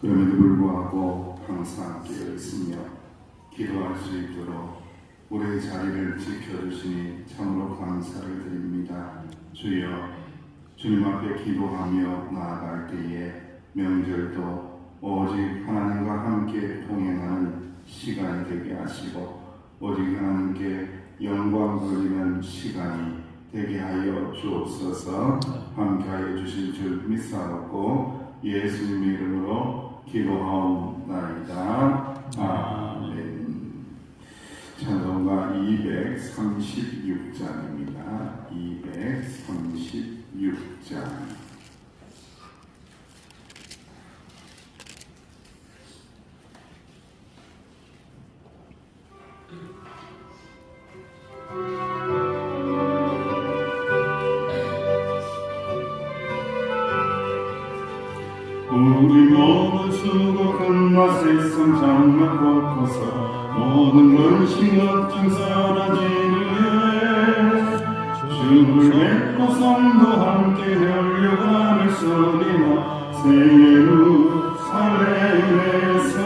그럼에도 불구하고 항상 깨어 있으며 기도할 수 있도록 우리의 자리를 지켜주시니 참으로 감사를 드립니다. 주여, 주님 앞에 기도하며 나아갈 때에 명절도 오직 하나님과 함께 동행하는 시간이 되게 하시고 오직 하나님께 영광 돌리는 시간이 되게 하여 주옵소서. 함께하여 주실 줄 믿사옵고 예수님의 이름으로 기도하옵나이다. 아멘. 찬송가 236장입니다. 236장. 우리 모두 수고한 맛에 성장만 걷고서 모든 걸신 걱정 사라지는 주를 뵙고 성도 함께 혈류하는 소리나 새 예루살렘에서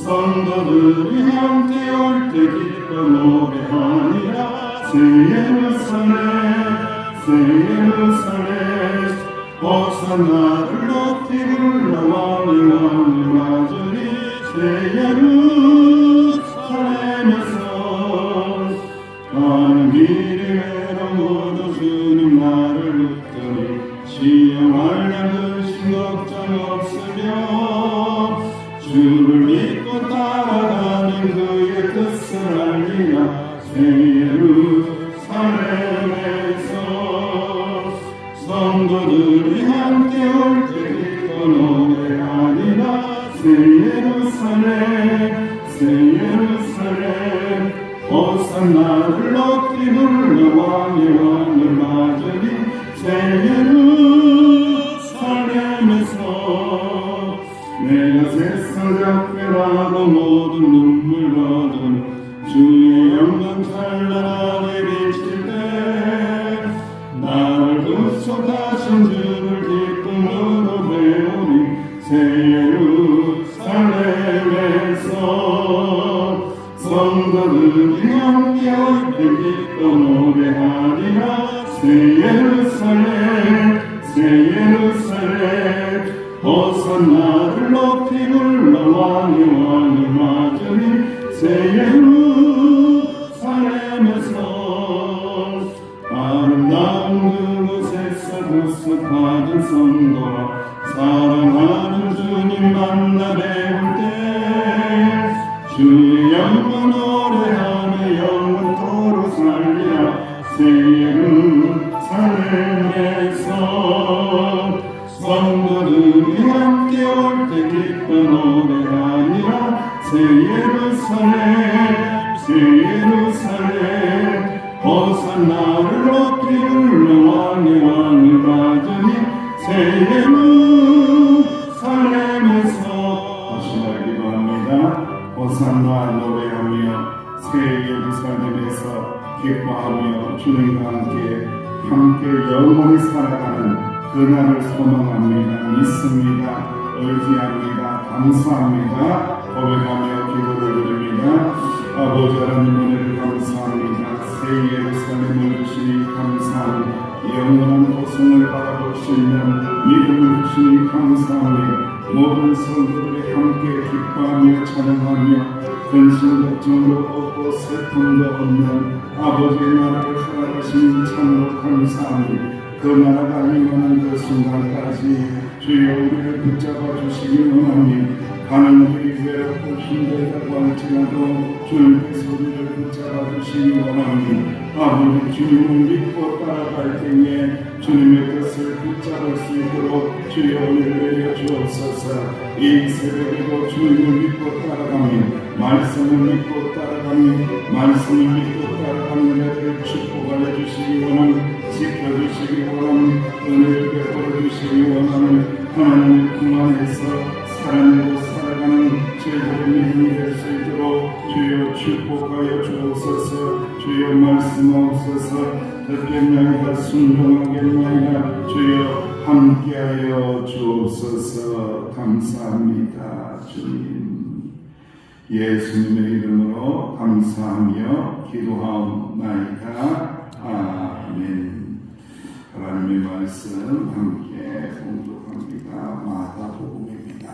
성도들이 함께 올 때 기뻐 노래하니라. 새 예루살렘 새 예루살렘 호산나를 높이 불러 왕이 왕을 맞으리. 새 예루살렘에서 가는 길이 외로워도 주님 나를 붙들이. 시험할 날 근심 걱정 없으며 주를 믿고 따라가는 그의 뜻을 알리라. 새 예루살렘에서 성도들이 함께 올 때 기뻐 노래하리라. 새 예루살렘 새 예루살렘 호산나를 높이 불러 왕의 왕을 맞으리. 새 예루살렘에서 내가 세상 작별하고 모든 눈물 거둔 주의 영광 찬란하게 비칠 때 나를 구속하신 주를 기쁨으로 배우리. 새 예루살렘에서 성도들이 함께 올 때 기뻐 노래하리라. 새 예루살렘 호산나를 높이 불러 왕의 왕을 맞으리. 새 예루살렘에서 아름다운 그곳에서 구속받은 성도와 사랑하는 주님 만나 배울 때 주의 영광 노래하며 영원토록 살리라. 새 예루살렘에서 성도들이 함께 올 때 기뻐 노래하니라. 새 예루살렘 호산나를 높이 불러 왕의 왕을 맞으니. 새 예루살렘에서 다시 기도합니다. 호산나 노래하며 새 예루살렘에서 기뻐하며 주님과 함께 영원히 살아가는 그날을 소망합니다. 믿습니다. 의지합니다. 감사합니다. 고백하며 기도를 드립니다. 아버지 하나님 은혜를 감사합니다. 새 예루살렘을 주시니 감사합니다. 영원한 고성을 바라볼 수 있는 믿음을 주시니 감사합니다. 모든 성도들이 함께 기뻐하며 찬양하며 근심 걱정도 없고 슬픔도 없는 아버지의 나라를 살아가시니 참으로 감사합니다. 그 나라가 임하는 그 순간까지 주여 우리를 붙잡아 주시기 원합니다. 가는 길이 외롭고 힘들다고 할지라도 주님의 소리를 붙잡아 주시기 원합니다. 아버지 주님을 믿고 따라갈 때에 주님의 뜻을 붙잡을 수 있도록 주여 은혜를 내려 주옵소서. 이 새벽에도 주님을 믿고 따라가며 말씀을 믿고 따라가며 말씀을 믿고 따라가는 애들을 축복하여 주시기 원합니다. 지켜주시기 원합니다. 은혜를 베풀어 주시기 원하는 하나님의 품 안에서 살아내고 살아가는 제대로 믿음이 될 수 있도록 주여 축복하여 주옵소서. 주여 말씀하옵소서. 듣겠나이다 순종하겠나이다. 주여 함께하여 주옵소서. 감사합니다 주님. 예수님의 이름으로 감사하며 기도하옵나이다. 아멘. 하나님의 말씀 함께 공독합니다. 마가복음입니다.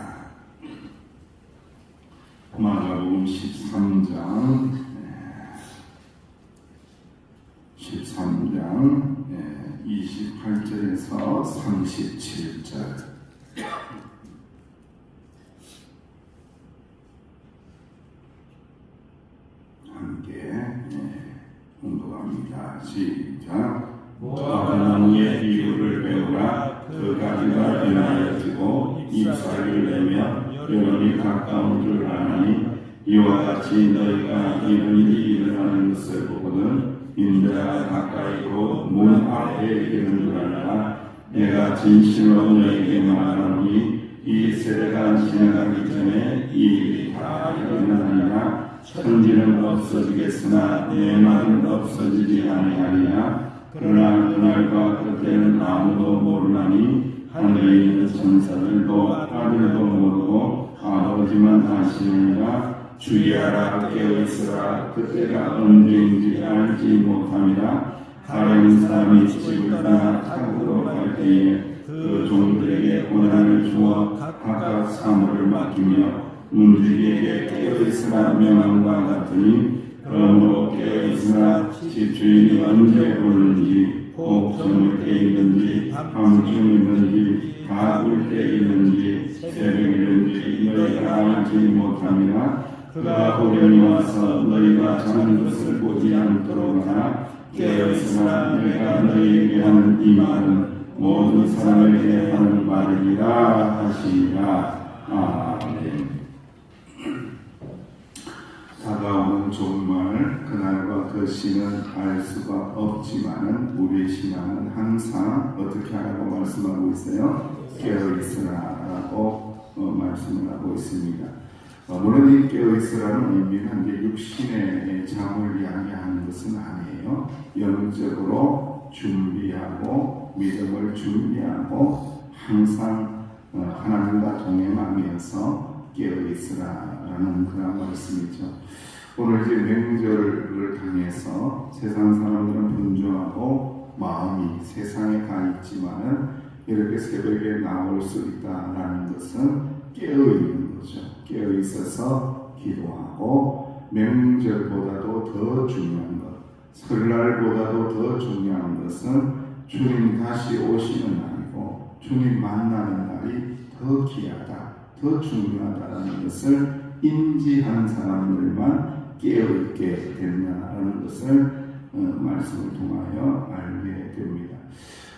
마가복음 13장 28절에서 37절 함께 공독합니다. 시작. 하나님의 비유를 배우라. 그 가지가 인하여지고 잎사귀를 내며 여름이 가까운 줄 아나니 이와 같이 너희가 이런 일이 일어나는 것을 보거든 인자가 가까이고 문 앞에 이르는 줄 알라. 내가 진실로 너희에게 말하노니 이 세대가 지나가기 전에 이 일이 다 일어나리라. 천지는 없어지겠으나 내 말은 없어지지 아니하리라. 그러나 그날과 그때는 아무도 모르나니 하늘에 있는 천사들도 아들도 모르고 아버지만 아시느니라. 주의하라. 깨어있으라. 그때가 언제인지 알지 못함이라. 가련 사람이 집을 떠나 탕으로 갈 때에 그 종들에게 권한을 주어 각각 사물을 맡기며 문지기에게 깨어있으라 명함과 같으니 그러므로 깨어있으라. 집 주인이 언제 오는지 혹 저물 때 있는지 밤중 있는지 가을 때 있는지 새벽이든지 너희가 알지 못함이라. 그가 보련히 와서 너희가 자는 것을 보지 않도록 하라. 깨어있으라. 내가 너희에게 하는 이 말은 모든 사람에게 하는 말이라 하시니라. 아멘. 다가오는 종말 그날과 그 시는 알 수가 없지만은 우리의 신앙은 항상 어떻게 하라고 말씀하고 있어요? 깨어있으라라고 말씀을 하고 있습니다. 물론 이 깨어있으라는 의미는 육신의 잠을 이야기하는 것은 아니에요. 영적으로 준비하고 믿음을 준비하고 항상 하나님과 동행하면서 깨어있으라라는 그런 말씀이죠. 오늘 이제 명절을 당해서 세상 사람들은 분주하고 마음이 세상에 가 있지만은 이렇게 새벽에 나올 수 있다라는 것은 깨어있는 거죠. 깨어있어서 기도하고 명절보다도 더 중요한 것, 설날보다도 더 중요한 것은 주님 다시 오시는 날이고 주님 만나는 날이 더 귀하다, 더 중요하다는 것을 인지하는 사람들만 깨어있게 된다는 것을 말씀을 통하여 알게 됩니다.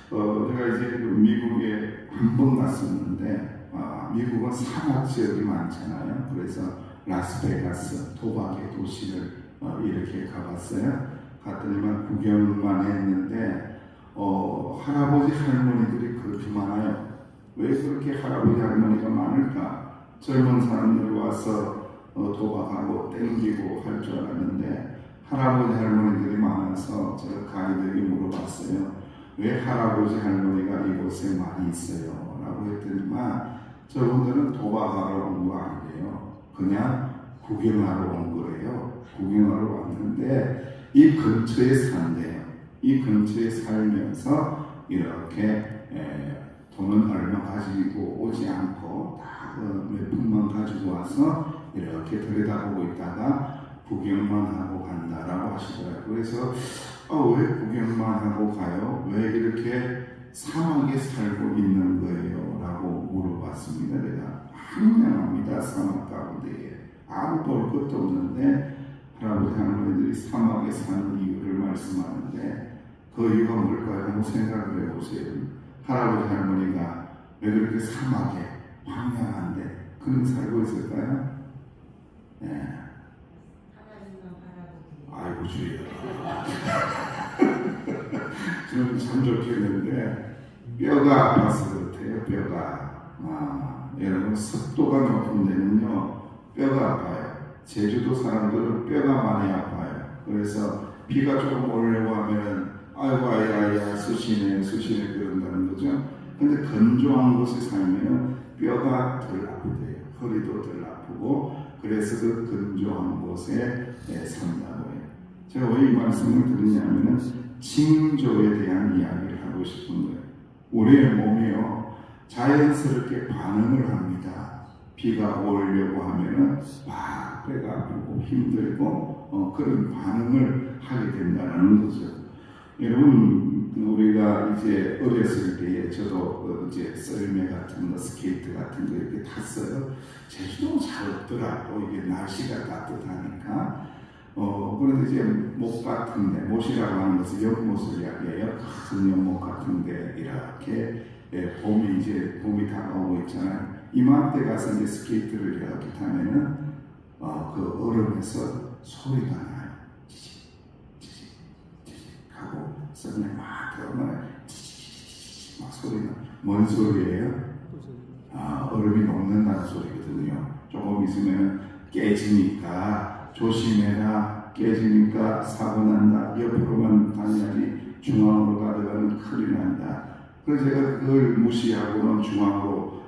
제가 이제 미국에 한 번 갔었는데 미국은 사막 지역이 많잖아요. 그래서 라스베가스, 도박의 도시를 이렇게 가봤어요. 갔더니만 구경만 했는데 할아버지 할머니들이 그렇게 많아요. 왜 그렇게 할아버지 할머니가 많을까? 젊은 사람들이 와서 도박하고 땡기고 할 줄 알았는데 할아버지 할머니들이 많아서 제가 가이드에게 물어봤어요. 왜 할아버지 할머니가 이곳에 많이 있어요? 라고 했더니만 저분들은 도박하러 온 거 아니에요. 그냥 구경하러 온 거예요. 구경하러 왔는데 이 근처에 산대요. 이 근처에 살면서 이렇게 돈은 얼마 가지고 오지 않고 다 몇 푼만 가지고 와서 이렇게 들여다보고 있다가 구경만 하고 간다라고 하시더라고요. 그래서 왜 구경만 하고 가요? 왜 이렇게 사막에 살고 있는 거예요? 라고 물어봤습니다. 내가 황량합니다. 사막 가운데에 아무 볼 것도 없는데 할아버지 할머니들이 사막에 사는 이유를 말씀하는데 그 이유가 뭘까요? 하고 생각을 해보세요. 할아버지 할머니가 왜 그렇게 사막에 황량한데 그런 살고 있을까요? 네. 아이고 주의야. 저는 참 좋겠는데 뼈가 아파서 그렇대요. 뼈가 여러분 습도가 높은 데는요 뼈가 아파요. 제주도 사람들은 뼈가 많이 아파요. 그래서 비가 조금 오려고 하면은 아이고 아야 쑤시네 그런다는 거죠. 근데 건조한 곳에 살면은 뼈가 덜 아프대요. 허리도 덜 아프고 그래서 그 건조한 곳에 산다고 해요. 제가 왜 이 말씀을 드리냐면은 징조에 대한 이야기를 하고 싶은 거예요. 우리의 몸이요 자연스럽게 반응을 합니다. 비가 오려고 하면은 막 배가 아프고 힘들고 그런 반응을 하게 된다는 거죠. 여러분 우리가 이제 어렸을 때에 저도 이제 썰매 같은 거 스케이트 같은 거 이렇게 탔어요. 제주도 잘 없더라고. 이게 날씨가 따뜻하니까. 그런데 이제 목 같은데, 못이라고 하는 것은 연못을 이야기해요. 큰 연못 같은데 이렇게 봄이 다가오고 있잖아요. 이맘때 가서 이제 스케이트를 이렇게 타면은 그 얼음에서 소리가 나요. 지직 하고 썰매 막 들어오면 지직 막 소리 나. 뭔 소리예요? 얼음이 녹는다는 소리거든요. 조금 있으면 깨지니까 조심해라. 깨지니까 사고 난다. 옆으로만 다녀야지 중앙으로 가다가는 큰일 난다. 그래서 제가 그걸 무시하고는 중앙으로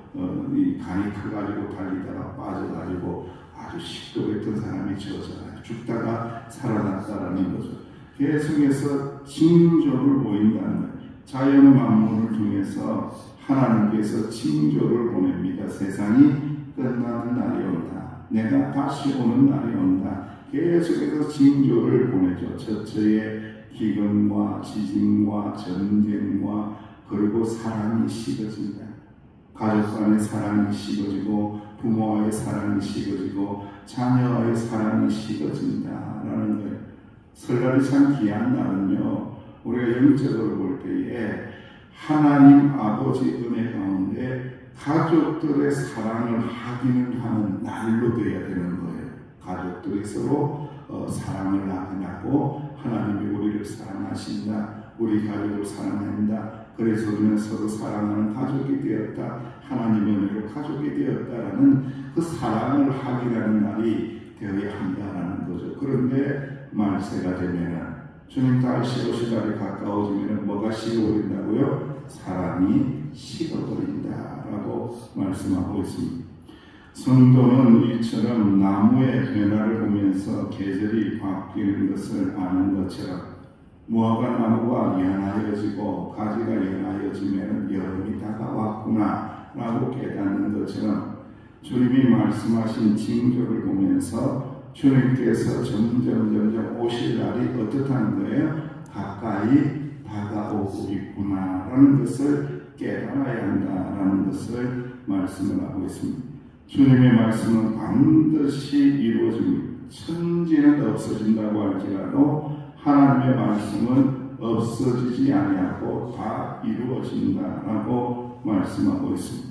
이 간이 커가지고 달리다가 빠져가지고 아주 시끄럽던 사람이 저잖아요. 죽다가 살아났다라는 거죠. 계속해서 징조를 보인다는 거예요. 자연 만물을 통해서 하나님께서 징조를 보냅니다. 세상이 끝나는 날이 온다. 내가 다시 오는 날이 온다. 계속해서 징조를 보내죠. 첫째의 기근과 지진과 전쟁과 그리고 사랑이 식어진다. 가족 간의 사랑이 식어지고 부모와의 사랑이 식어지고 자녀와의 사랑이 식어진다라는 거예요. 설날이 참 귀한 날은요. 우리가 영적으로 볼 때에 하나님 아버지 은혜 가운데 가족들의 사랑을 확인을 하는 날로 되어야 되는 거예요. 가족들이 서로 사랑을 나누고 하나님이 우리를 사랑하신다. 우리 가족을 사랑한다. 그래서 우리는 서로 사랑하는 가족이 되었다. 하나님의 은혜로 가족이 되었다라는 그 사랑을 확인하는 날이 되어야 한다라는 거죠. 그런데 말세가 되면은 주님 다시 오실 날이 가까워지면 뭐가 식어버린다고요? 사랑이 식어버린다라고 말씀하고 있습니다. 성도는 이처럼 나무의 변화를 보면서 계절이 바뀌는 것을 아는 것처럼 무화과 나무가 연하여지고 가지가 연하여지면 여름이 다가왔구나 라고 깨닫는 것처럼 주님이 말씀하신 징조를 보면서 주님께서 점점 오실 날이 어떻다는 거예요? 가까이 다가오고 있구나라는 것을 깨달아야 한다라는 것을 말씀을 하고 있습니다. 주님의 말씀은 반드시 이루어집니다. 천지는 없어진다고 할지라도 하나님의 말씀은 없어지지 아니하고 다 이루어진다라고 말씀하고 있습니다.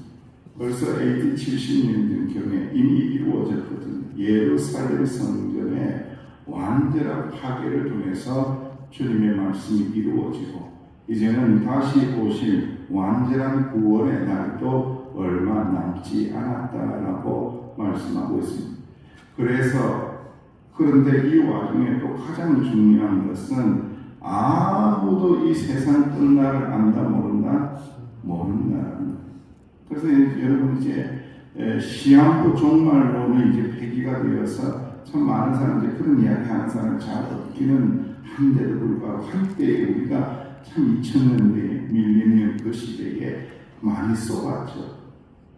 벌써 AD 70년경에 이미 이루어졌거든요. 예루살렘 성전의 완전한 파괴를 통해서 주님의 말씀이 이루어지고 이제는 다시 오실 완전한 구원의 날도 얼마 남지 않았다라고 말씀하고 있습니다. 그런데 이 와중에 또 가장 중요한 것은 아무도 이 세상 끝날을 안다 모른다는 그래서 여러분 이제 시한부 종말론이 이제 폐기가 되어서 참 많은 사람들이 그런 이야기 하는 사람이 잘 없기는 한데도 불구하고 한때에 우리가 참 2000년대 밀레니엄 그 시대에 많이 써봤죠.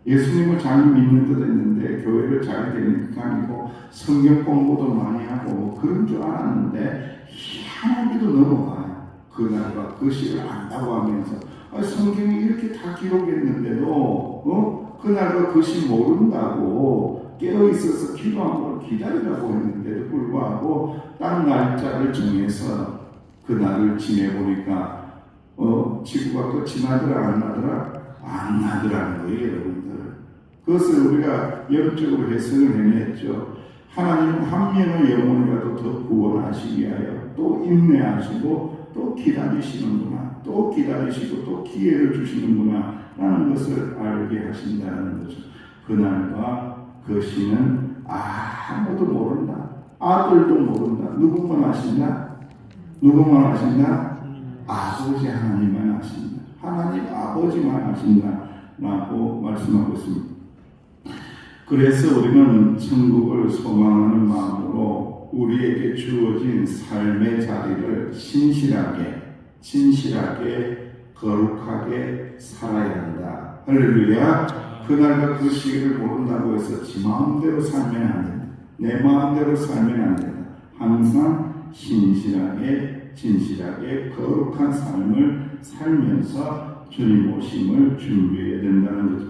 예수님을 잘 믿는 듯 했는데 교회를 잘 다니고 성경 공부도 많이 하고 그런 줄 알았는데 희한하게도 넘어가요. 그날과 그 시를 안다고 하면서 성경이 이렇게 다 기록했는데도 그날과 그 시 모른다고 깨어있어서 기도한 걸 기다리라고 했는데도 불구하고 딱 날짜를 정해서 그날을 지내보니까 지구가 끝이 나더라 안 나더라? 안 나더라는 거예요, 여러분들. 그것을 우리가 영적으로 해석을 해냈죠. 하나님은 한 명의 영혼이라도 더 구원하시기 위하여 또 인내하시고 또 기다리시는구나. 또 기다리시고 또 기회를 주시는구나 라는 것을 알게 하신다는 거죠. 그날과 그 시는 아무도 모른다. 아들도 모른다. 누구만 아신다? 누구만 아신다? 아버지 하나님만 아신다. 하나님 아버지만 아신다라고 말씀하고 있습니다. 그래서 우리는 천국을 소망하는 마음으로 우리에게 주어진 삶의 자리를 진실하게 거룩하게 살아야 한다. 할렐루야. 그날과 그 시기를 모른다고 해서 지 마음대로 살면 안 된다. 내 마음대로 살면 안 된다. 항상 진실하게 거룩한 삶을 살면서 주님 오심을 준비해야 된다는 거죠.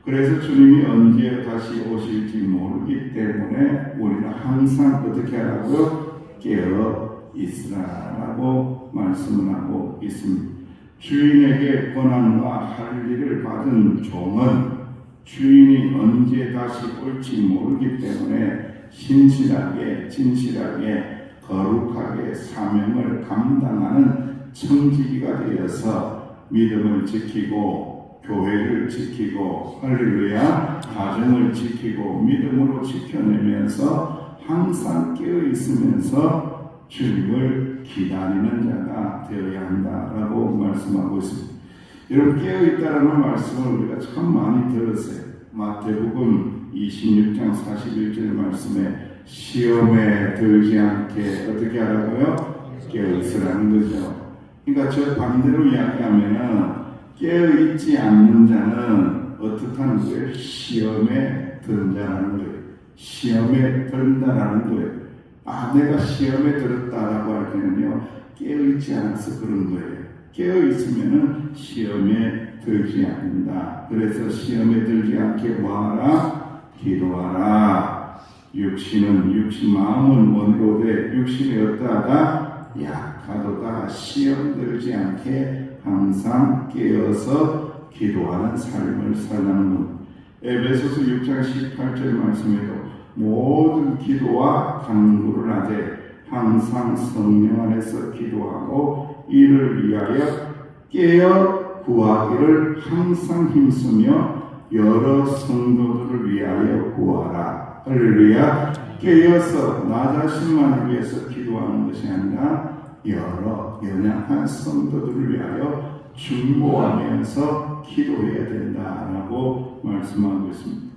그래서 주님이 언제 다시 오실지 모르기 때문에 우리는 항상 어떻게 하라고요? 깨어 있으라라고 말씀을 하고 있습니다. 주인에게 권한과 할 일을 받은 종은 주인이 언제 다시 올지 모르기 때문에 진실하게 거룩하게 사명을 감당하는 청지기가 되어서 믿음을 지키고 교회를 지키고 할렐루야 가정을 지키고 믿음으로 지켜내면서 항상 깨어 있으면서 주님을 기다리는 자가 되어야 한다라고 말씀하고 있습니다. 여러분 깨어있다라는 말씀을 우리가 참 많이 들었어요. 마태복음 26장 41절 말씀에 시험에 들지 않게 어떻게 하라고요? 깨어있으라는 거죠. 그러니까 저 반대로 이야기하면은 깨어있지 않는 자는 어떻게 하는 거예요? 시험에 든다라는 거예요. 시험에 든다라는 거예요. 내가 시험에 들었다라고 할 때는요, 깨어있지 않아서 그런 거예요. 깨어있으면은 시험에 들지 않는다. 그래서 시험에 들지 않게 뭐하라? 기도하라. 마음은 원로되 육신이 어떠하다? 약하도다. 시험 들지 않게 항상 깨어서 기도하는 삶을 살라는 것. 에베소서 6장 18절 말씀에도 모든 기도와 간구를 하되 항상 성령 안에서 기도하고 이를 위하여 깨어 구하기를 항상 힘쓰며 여러 성도들을 위하여 구하라. 할렐루야. 깨어서 나 자신만을 위해서 기도하는 것이 아니라 여러 연약한 성도들을 위하여 중보하면서 기도해야 된다라고 말씀하고 있습니다.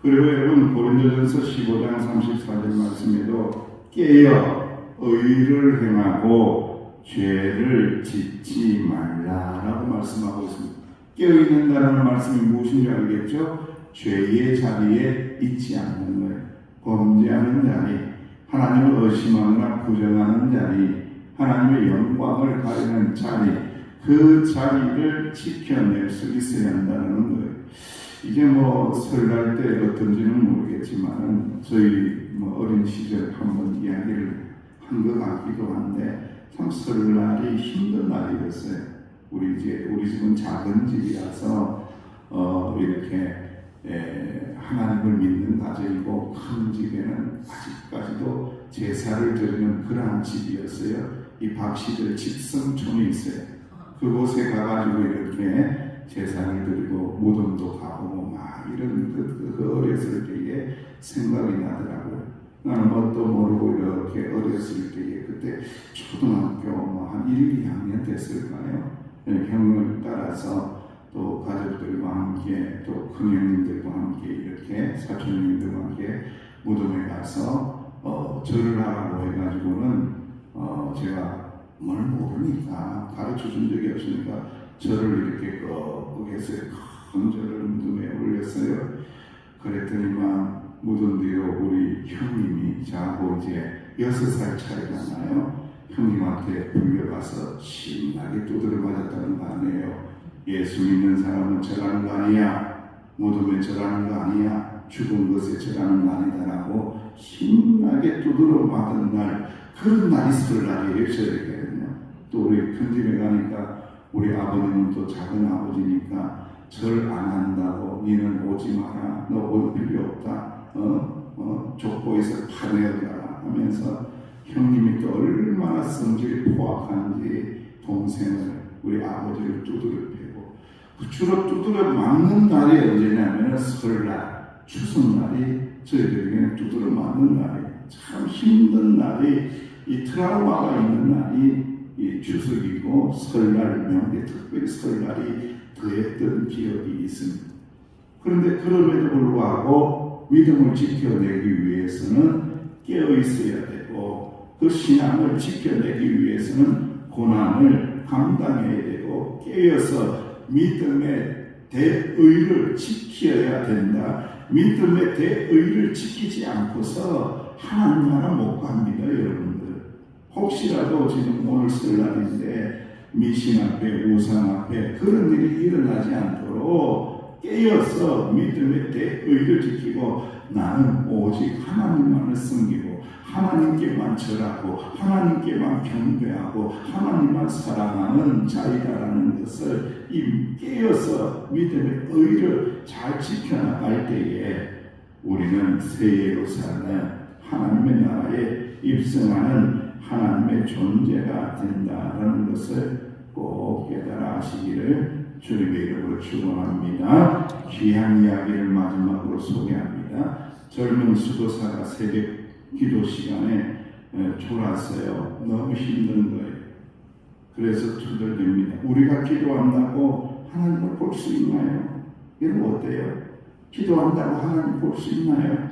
그리고 여러분 고린도전서 15장 34절 말씀에도 깨어 의를 행하고 죄를 짓지 말라라고 말씀하고 있습니다. 깨어있는다라는 말씀이 무엇인지 알겠죠? 죄의 자리에 있지 않는 거예요. 범죄하는 자리, 하나님을 의심하거나 부정하는 자리, 하나님의 영광을 가리는 자리, 그 자리를 지켜낼 수 있어야 한다는 거예요. 이게 설날 때 어떤지는 모르겠지만 저희 어린 시절 한번 이야기를 한 것 같기도 한데 참 설날이 힘든 날이었어요. 우리 집은 작은 집이라서 이렇게 하나님을 믿는 가정이고 큰 집에는 아직까지도 제사를 드리는 그러한 집이었어요. 이 박씨들 집성촌이 있어요. 그곳에 가가지고 이렇게 제사를 드리고 무덤도 가보고 막 이런 그 어렸을 때의 생각이 나더라고요. 나는 뭣도 모르고 이렇게 어렸을 때에 그때 초등학교 한 1, 2학년 됐을까요? 형을 따라서 또 가족들과 함께 또 큰형님들과 함께 이렇게 사촌형님들과 함께 무덤에 가서 절을 하라고 해가지고는 제가 뭘 모르니까 가르쳐준 적이 없으니까 절을 이렇게 꼭 해서 큰 절을 무덤에 올렸어요. 그랬더니만 무덤 뒤에 우리 형님이 자고 이제 6살 차이가 나요. 형님한테 불려가서 신나게 두드려 맞았다는 거 아니에요. 예수 믿는 사람은 절하는 거 아니야. 무덤에 절하는 거 아니야. 죽은 것에 절하는 거 아니다라고 신나게 두드려 맞은 날, 그런 날이 설날이에요. 저에게는요. 또 우리 큰 집에 가니까 우리 아버님은 또 작은 아버지니까 절 안 한다고 니는 오지 마라. 너 올 필요 없다. 족보에서 파내어라 하면서 형님이 또 얼마나 성질이 포악한지 동생을 우리 아버지를 두드려 패고 주로 두드려 맞는 날이 언제냐면 설날, 추석날이 저희들에게는 두드려 맞는 날이에요. 참 힘든 날이 이 트라우마가 있는 날이 이 추석이고 설날, 명절, 특별히 설날이 더했던 기억이 있습니다. 그런데 그럼에도 불구하고 믿음을 지켜내기 위해서는 깨어 있어야 되고, 그 신앙을 지켜내기 위해서는 고난을 감당해야 되고, 깨어서 믿음의 대의를 지켜야 된다. 믿음의 대의를 지키지 않고서 하나님 나라 못 갑니다, 여러분들. 혹시라도 지금 오늘 설날인데 미신 앞에, 우상 앞에 그런 일이 일어나지 않도록 깨어서 믿음의 대의를 지키고, 나는 오직 하나님만을 섬기고 하나님께만 절하고 하나님께만 경배하고 하나님만 사랑하는 자이다라는 것을 깨어서 믿음의 의를 잘 지켜나갈 때에 우리는 새 예루살렘 하나님의 나라에 입성하는 하나님의 존재가 된다라는 것을 꼭 깨달아 하시기를 주님의 이름으로 축원합니다. 귀한 이야기를 마지막으로 소개합니다. 젊은 수도사가 새벽 기도 시간에 졸았어요. 너무 힘든 거예요. 그래서 투덜댑니다. 우리가 기도한다고 하나님을 볼 수 있나요? 여러분 어때요? 기도한다고 하나님 볼 수 있나요?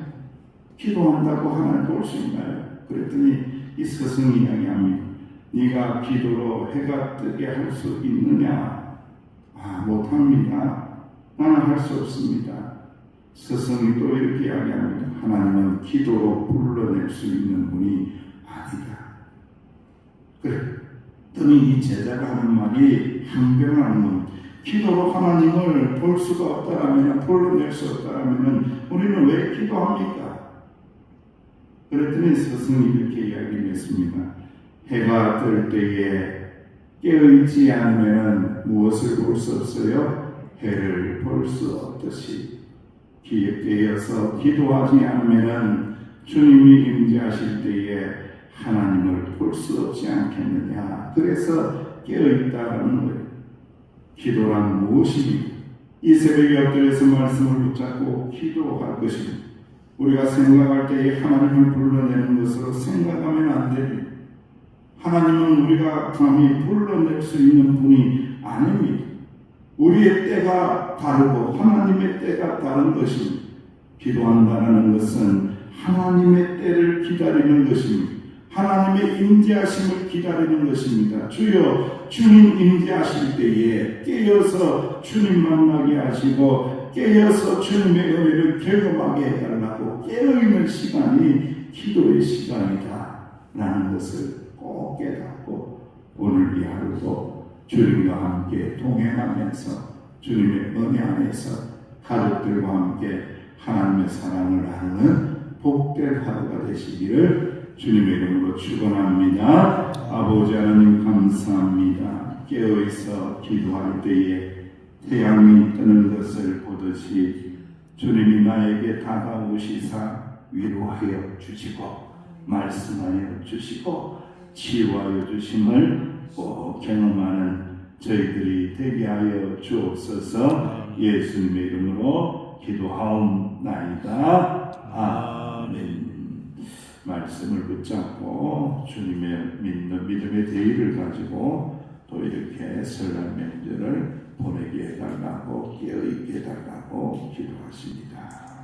기도한다고 하나님 볼 수 있나요? 그랬더니 이 스승이 이야기합니다. 네가 기도로 해가 뜨게 할 수 있느냐? 못합니다. 나는 할 수 없습니다. 스승이 또 이렇게 이야기합니다. 하나님은 기도로 불러낼 수 있는 분이 아니다. 그랬더니 이 제자가 하는 말이 항변하는 분. 기도로 하나님을 볼 수가 없다라면, 불러낼 수 없다라면 우리는 왜 기도합니까? 그랬더니 스승이 이렇게 이야기를 했습니다. 해가 뜰 때에 깨어있지 않으면 무엇을 볼 수 없어요? 해를 볼 수 없듯이 깨어서 기도하지 않으면 주님이 임재하실 때에 하나님을 볼 수 없지 않겠느냐. 그래서 깨어있다라는 거예요. 기도란 무엇입니까? 이 새벽에 엎드려서 말씀을 붙잡고 기도할 것입니다. 우리가 생각할 때에 하나님을 불러내는 것으로 생각하면 안 됩니다. 하나님은 우리가 감히 불러낼 수 있는 분이 아닙니다. 우리의 때가 다르고 하나님의 때가 다른 것입니다. 기도한다는 것은 하나님의 때를 기다리는 것입니다. 하나님의 임재하심을 기다리는 것입니다. 주여, 주님 임재하실 때에 깨어서 주님 만나게 하시고 깨어서 주님의 은혜를 경험하게 해달라고 깨어있는 시간이 기도의 시간이다 라는 것을 꼭 깨닫고 오늘 이 하루도 주님과 함께 동행하면서 주님의 은혜 안에서 가족들과 함께 하나님의 사랑을 나누는 복된 하루가 되시기를 주님의 이름으로 축원합니다. 아버지 하나님 감사합니다. 깨어있어 기도할 때에 태양이 뜨는 것을 보듯이 주님이 나에게 다가오시사 위로하여 주시고 말씀하여 주시고 치유하여 주심을 꼭 경험하는 저희들이 되게 하여 주옵소서. 예수님의 이름으로 기도하옵나이다. 아멘. 말씀을 붙잡고 주님의 믿음의 대의를 가지고 또 이렇게 설날 명절을 보내게 해달라고 깨어있게 해달라고 기도하십니다.